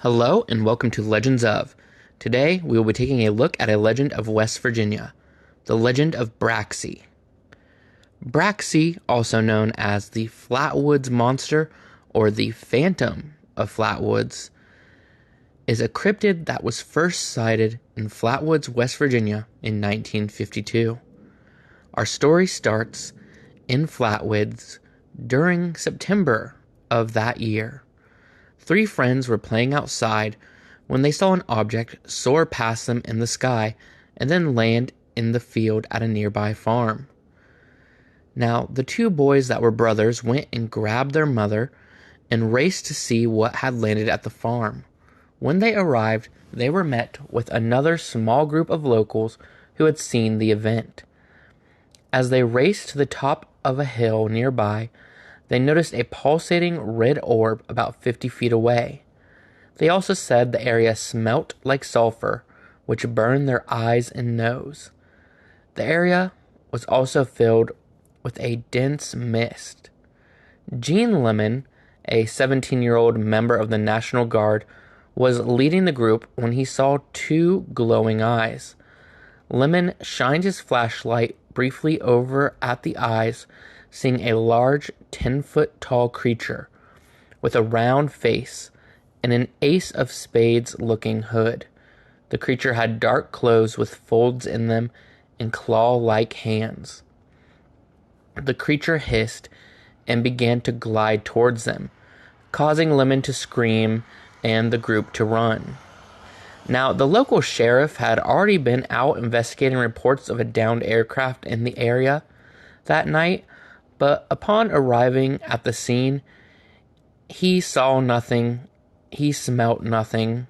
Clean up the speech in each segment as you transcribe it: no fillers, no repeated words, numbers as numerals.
Hello and welcome to Legends of. Today we will be taking a look at a legend of West Virginia, the Legend of Braxie. Braxie, also known as the Flatwoods Monster or the Phantom of Flatwoods, is a cryptid that was first sighted in Flatwoods, West Virginia in 1952. Our story starts in Flatwoods during September of that year. Three friends were playing outside when they saw an object soar past them in the sky and then land in the field at a nearby farm. Now, the two boys that were brothers went and grabbed their mother and raced to see what had landed at the farm. When they arrived, they were met with another small group of locals who had seen the event. As they raced to the top of a hill nearby, they noticed a pulsating red orb about 50 feet away. They also said the area smelt like sulfur, which burned their eyes and nose. The area was also filled with a dense mist. Gene Lemon, a 17-year-old member of the National Guard, was leading the group when he saw two glowing eyes. Lemon shined his flashlight briefly over at the eyes, seeing a large 10-foot-tall creature with a round face and an ace of spades looking hood. The creature had dark clothes with folds in them and claw-like hands. The creature hissed and began to glide towards them, causing Lemon to scream and the group to run. Now, the local sheriff had already been out investigating reports of a downed aircraft in the area that night, but upon arriving at the scene, he saw nothing, he smelt nothing.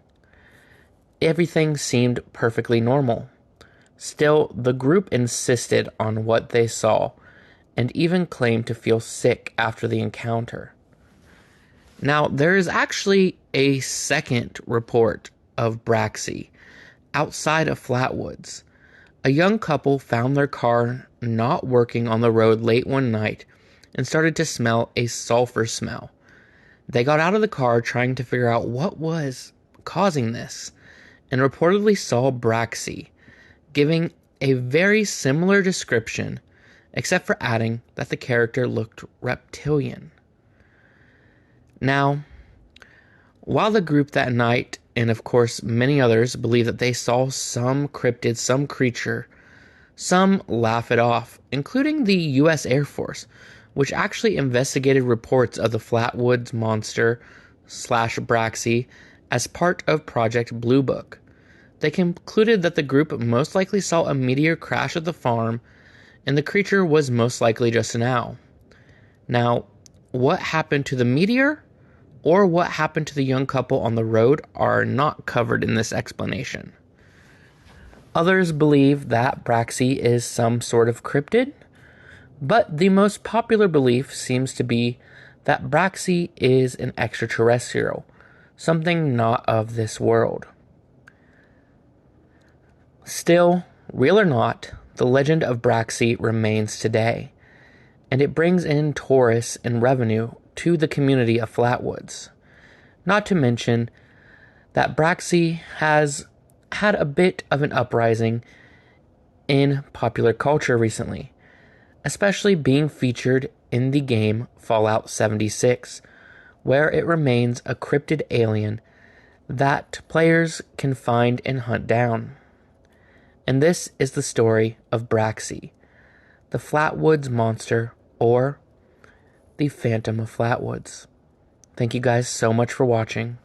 Everything seemed perfectly normal. Still, the group insisted on what they saw, and even claimed to feel sick after the encounter. Now, there is actually a second report of Braxie outside of Flatwoods. A young couple found their car not working on the road late one night and started to smell a sulfur smell. They got out of the car trying to figure out what was causing this and reportedly saw Braxie, giving a very similar description, except for adding that the character looked reptilian. Now, while the group that night, and of course many others, believe that they saw some cryptid, some creature, some laugh it off, including the U.S. Air Force, which actually investigated reports of the Flatwoods Monster / Braxie as part of Project Blue Book. They concluded that the group most likely saw a meteor crash at the farm, and the creature was most likely just an owl. Now, what happened to the meteor, or what happened to the young couple on the road, are not covered in this explanation. Others believe that Braxie is some sort of cryptid, but the most popular belief seems to be that Braxie is an extraterrestrial, something not of this world. Still, real or not, the legend of Braxie remains today, and it brings in tourists and revenue to the community of Flatwoods. Not to mention that Braxie has had a bit of an uprising in popular culture recently, especially being featured in the game Fallout 76, where it remains a cryptid alien that players can find and hunt down. And this is the story of Braxie, the Flatwoods Monster, or the Phantom of Flatwoods. Thank you guys so much for watching.